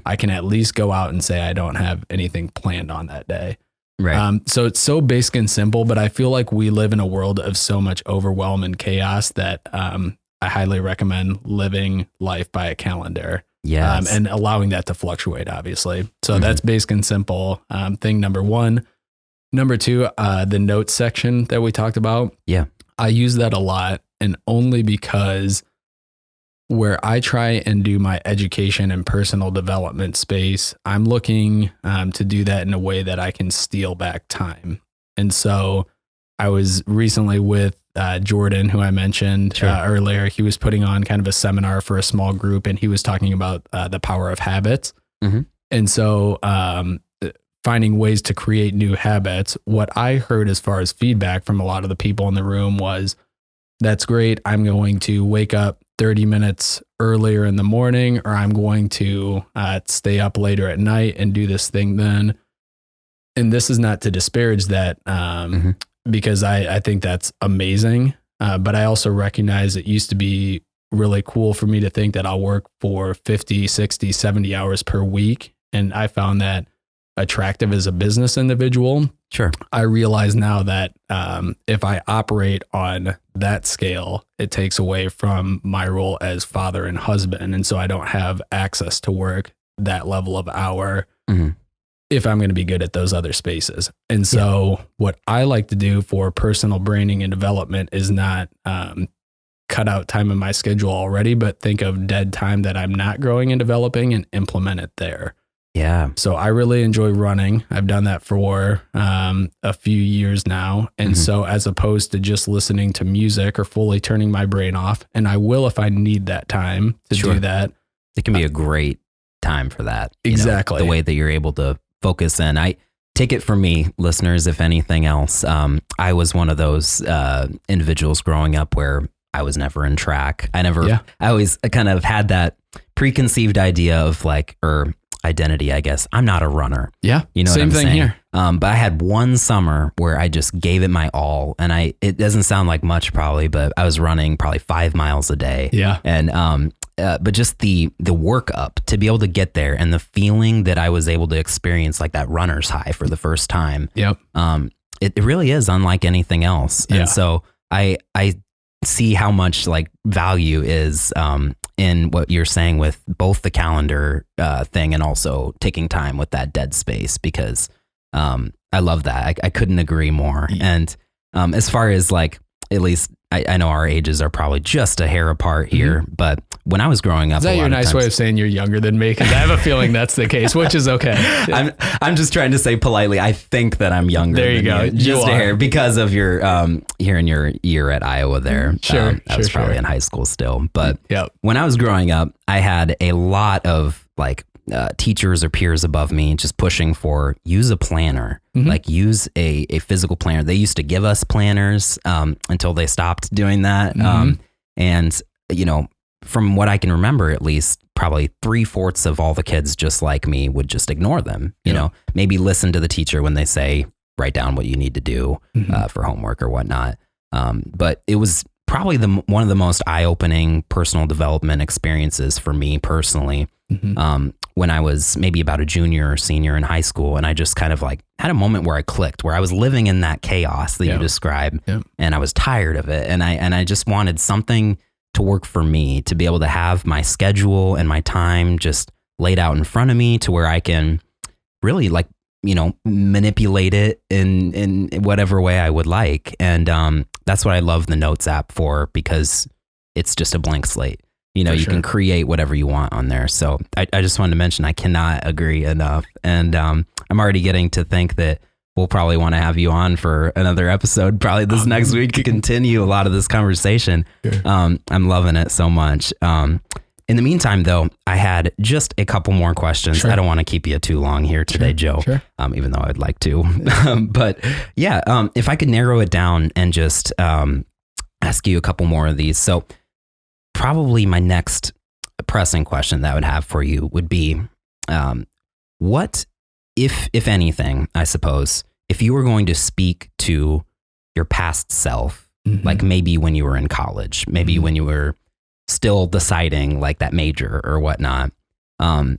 I can at least go out and say I don't have anything planned on that day. Right. So it's so basic and simple, but I feel like we live in a world of so much overwhelm and chaos that I highly recommend living life by a calendar. Yes. And allowing that to fluctuate, obviously. So that's basic and simple. Thing number one. Number two, the notes section that we talked about. Yeah. I use that a lot, and only because where I try and do my education and personal development space, I'm looking to do that in a way that I can steal back time. And so I was recently with Jordan, who I mentioned earlier. He was putting on kind of a seminar for a small group, and he was talking about the power of habits. And so finding ways to create new habits, what I heard as far as feedback from a lot of the people in the room was, that's great. I'm going to wake up 30 minutes earlier in the morning, or I'm going to stay up later at night and do this thing then. And this is not to disparage that because I think that's amazing. But I also recognize it used to be really cool for me to think that I'll work for 50, 60, 70 hours per week. And I found that attractive as a business individual. Sure. I realize now that if I operate on that scale, it takes away from my role as father and husband. And so I don't have access to work that level of hour if I'm going to be good at those other spaces. And so what I like to do for personal branding and development is not cut out time in my schedule already, but think of dead time that I'm not growing and developing and implement it there. Yeah. So I really enjoy running. I've done that for a few years now. And so as opposed to just listening to music or fully turning my brain off, and I will if I need that time to do that. It can be a great time for that. Exactly. The way that you're able to focus in. take it from me, listeners, if anything else, I was one of those individuals growing up where I was never in track. I always kind of had that preconceived idea of like, or identity, I guess. I'm not a runner. Yeah. You know same what I'm thing saying? here. But I had one summer where I just gave it my all. And it doesn't sound like much probably, but I was running probably 5 miles a day. Yeah. And, but just the work up to be able to get there and the feeling that I was able to experience like that runner's high for the first time. Yep. It really is unlike anything else. Yeah. And so I see how much like value is in what you're saying with both the calendar thing and also taking time with that dead space, because I love that. I couldn't agree more. Yeah. And as far as like, at least I know our ages are probably just a hair apart here, but when I was growing up, is that your nice way of saying you're younger than me? Because I have a feeling that's the case, which is okay. I'm just trying to say politely, I think that I'm younger. There you go. Just a hair because of your hearing your year at Iowa there. Sure. I was probably in high school still, but yep. When I was growing up, I had a lot of like teachers or peers above me just pushing for use a planner, like use a physical planner. They used to give us planners until they stopped doing that. And, you know, from what I can remember, at least probably 3/4 of all the kids just like me would just ignore them, you know, maybe listen to the teacher when they say, write down what you need to do for homework or whatnot. But it was probably one of the most eye-opening personal development experiences for me personally. When I was maybe about a junior or senior in high school, and I just kind of like had a moment where I clicked, where I was living in that chaos that you described, and I was tired of it, and I just wanted something to work for me, to be able to have my schedule and my time just laid out in front of me, to where I can really like, you know, manipulate it in whatever way I would like, and that's what I love the Notes app for, because it's just a blank slate. You know, you can create whatever you want on there. So I just wanted to mention, I cannot agree enough. And I'm already getting to think that we'll probably want to have you on for another episode, probably this next week, to continue a lot of this conversation. Sure. I'm loving it so much. In the meantime, though, I had just a couple more questions. Sure. I don't want to keep you too long here today, Joe, even though I'd like to. But yeah, if I could narrow it down and just ask you a couple more of these. So probably my next pressing question that I would have for you would be, what, if anything, I suppose, if you were going to speak to your past self, like maybe when you were in college, maybe when you were still deciding like that major or whatnot, I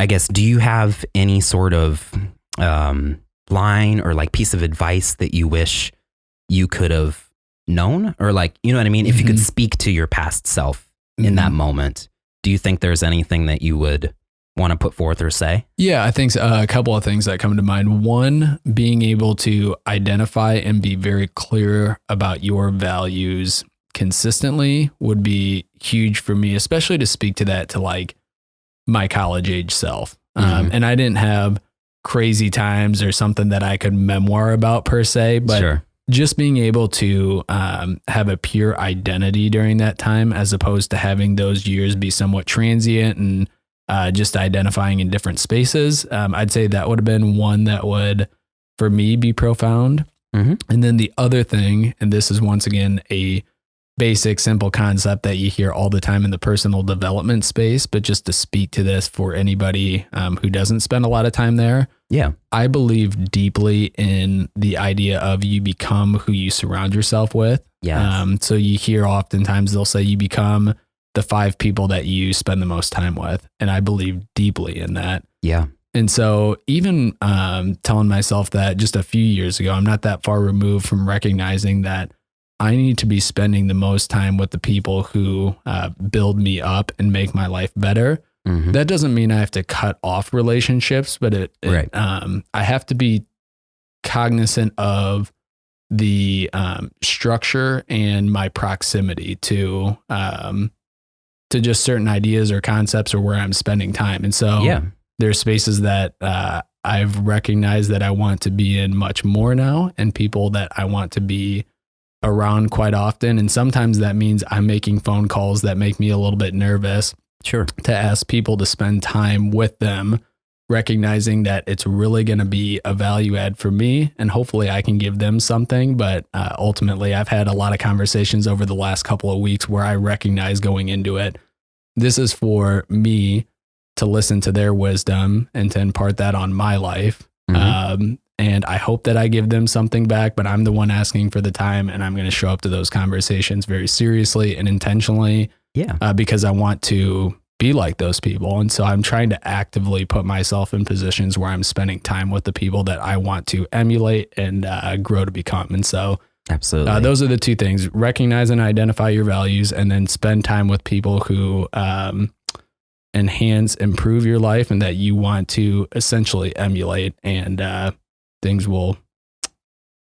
guess, do you have any sort of line or like piece of advice that you wish you could have known, or like, you know what I mean? If you could speak to your past self in that moment, do you think there's anything that you would want to put forth or say? Yeah, I think a couple of things that come to mind. One, being able to identify and be very clear about your values consistently would be huge for me, especially to speak to that to like my college age self. And I didn't have crazy times or something that I could memoir about per se, but just being able to have a pure identity during that time, as opposed to having those years be somewhat transient and just identifying in different spaces. I'd say that would have been one that would, for me, be profound. And then the other thing, and this is once again a basic, simple concept that you hear all the time in the personal development space, but just to speak to this for anybody who doesn't spend a lot of time there. Yeah. I believe deeply in the idea of you become who you surround yourself with. Yeah. So you hear oftentimes they'll say you become the 5 people that you spend the most time with. And I believe deeply in that. Yeah. And so even telling myself that just a few years ago, I'm not that far removed from recognizing that I need to be spending the most time with the people who build me up and make my life better. That doesn't mean I have to cut off relationships, but I have to be cognizant of the structure and my proximity to just certain ideas or concepts or where I'm spending time. And so there's spaces that I've recognized that I want to be in much more now, and people that I want to be around quite often. And sometimes that means I'm making phone calls that make me a little bit nervous to ask people to spend time with them recognizing that it's really going to be a value add for me, and hopefully I can give them something. But ultimately, I've had a lot of conversations over the last couple of weeks where I recognize going into it, this is for me to listen to their wisdom and to impart that on my life. And I hope that I give them something back, but I'm the one asking for the time, and I'm going to show up to those conversations very seriously and intentionally. Because I want to be like those people. And so I'm trying to actively put myself in positions where I'm spending time with the people that I want to emulate and grow to become. And so absolutely, those are the two things: recognize and identify your values, and then spend time with people who improve your life and that you want to essentially emulate, and things will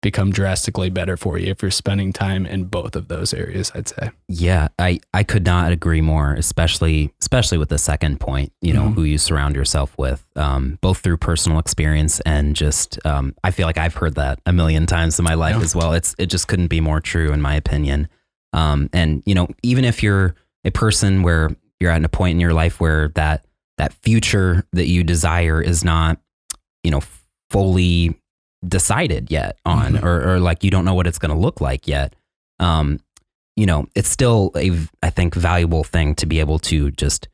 become drastically better for you if you're spending time in both of those areas, I'd say. Yeah, I could not agree more, especially with the second point, who you surround yourself with, both through personal experience and just, I feel like I've heard that a million times in my life as well. It just couldn't be more true in my opinion. And, even if you're a person where you're at a point in your life where that future that you desire is not, fully decided yet on, or like you don't know what it's going to look like yet. It's still I think valuable thing to be able to just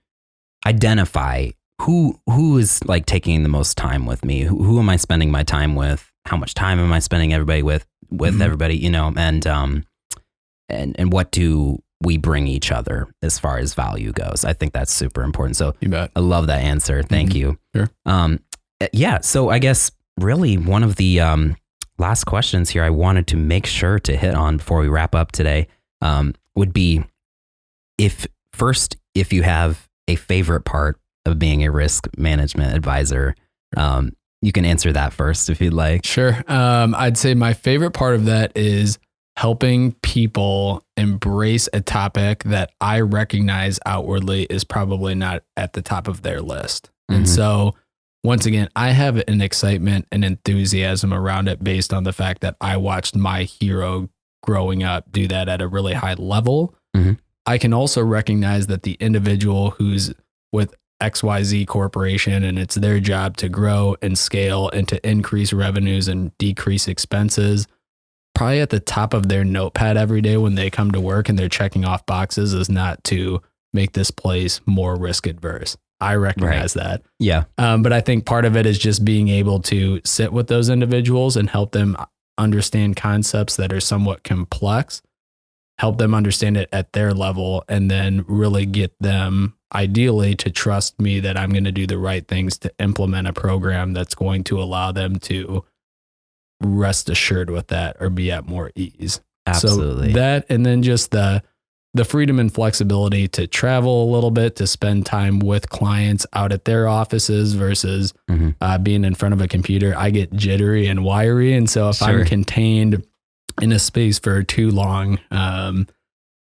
identify who is like taking the most time with me, who am I spending my time with, how much time am I spending with everybody, and what do we bring each other as far as value goes. I think that's super important. So you bet. I love that answer. Thank you. Sure. So I guess really one of the last questions here I wanted to make sure to hit on before we wrap up today would be if you have a favorite part of being a risk management advisor. You can answer that first if you'd like. Sure. I'd say my favorite part of that is helping people embrace a topic that I recognize outwardly is probably not at the top of their list. And so once again, I have an excitement and enthusiasm around it based on the fact that I watched my hero growing up do that at a really high level. I can also recognize that the individual who's with XYZ corporation and it's their job to grow and scale and to increase revenues and decrease expenses, probably at the top of their notepad every day when they come to work and they're checking off boxes is not to make this place more risk adverse. I recognize that. Yeah. But I think part of it is just being able to sit with those individuals and help them understand concepts that are somewhat complex, help them understand it at their level, and then really get them ideally to trust me that I'm going to do the right things to implement a program that's going to allow them to rest assured with that or be at more ease. Absolutely. So that, and then just the freedom and flexibility to travel a little bit, to spend time with clients out at their offices versus being in front of a computer. I get jittery and wiry. And so if I'm contained in a space for too long,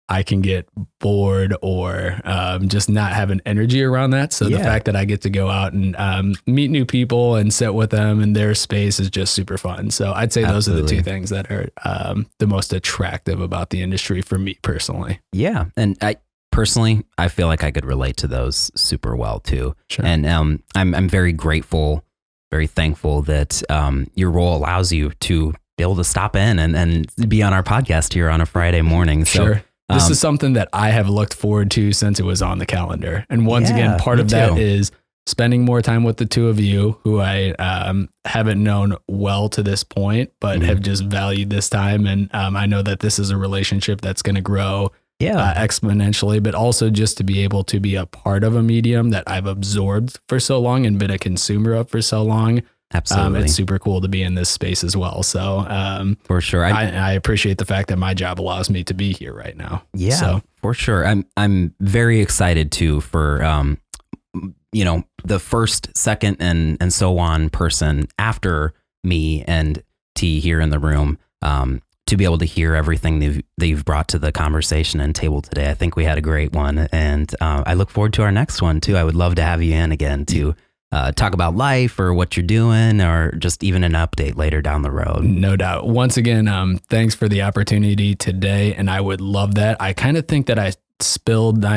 I can get bored or just not have an energy around that. So the fact that I get to go out and meet new people and sit with them in their space is just super fun. So I'd say those are the two things that are the most attractive about the industry for me personally. Yeah. And I feel like I could relate to those super well too. Sure. And I'm very grateful, very thankful that your role allows you to be able to stop in and be on our podcast here on a Friday morning. So, sure. This is something that I have looked forward to since it was on the calendar. And once again, part of that is spending more time with the two of you who I haven't known well to this point, but have just valued this time. And I know that this is a relationship that's going to grow exponentially, but also just to be able to be a part of a medium that I've absorbed for so long and been a consumer of for so long. Absolutely. It's super cool to be in this space as well. So for sure. I appreciate the fact that my job allows me to be here right now. Yeah, so, for sure. I'm very excited too for, the first, second, and so on person after me and T here in the room, to be able to hear everything that you've brought to the conversation and table today. I think we had a great one, and I look forward to our next one too. I would love to have you in again to talk about life or what you're doing, or just even an update later down the road. No doubt. Once again, thanks for the opportunity today. And I would love that. I kind of think that I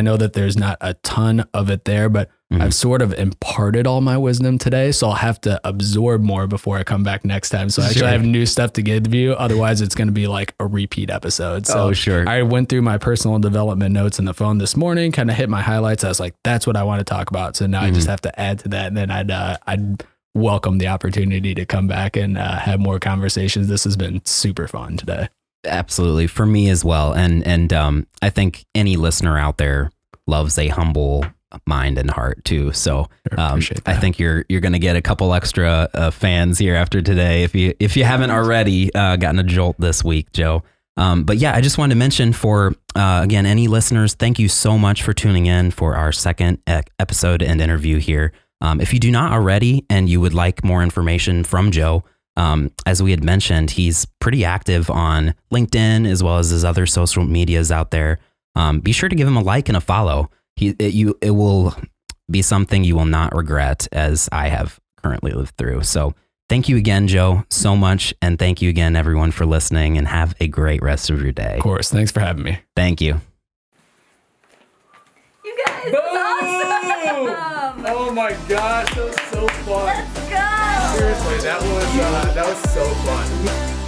know that there's not a ton of it there, but I've sort of imparted all my wisdom today, so I'll have to absorb more before I come back next time. So actually I have new stuff to give you. Otherwise it's going to be like a repeat episode. So I went through my personal development notes in the phone this morning, kind of hit my highlights. I was like, that's what I want to talk about. So now I just have to add to that. And then I'd welcome the opportunity to come back and have more conversations. This has been super fun today. Absolutely. For me as well. And I think any listener out there loves a humble mind and heart too. So I think you're going to get a couple extra fans here after today if you haven't already gotten a jolt this week, Joe. But yeah, I just wanted to mention for again, any listeners, thank you so much for tuning in for our second episode and interview here. If you do not already and you would like more information from Joe, as we had mentioned, he's pretty active on LinkedIn as well as his other social medias out there. Be sure to give him a like and a follow. It will be something you will not regret, as I have currently lived through. So thank you again, Joe, so much. And thank you again, everyone, for listening, and have a great rest of your day. Of course. Thanks for having me. Thank you. You guys, awesome! Oh my gosh, that was so fun. Let's go! Seriously, that was so fun.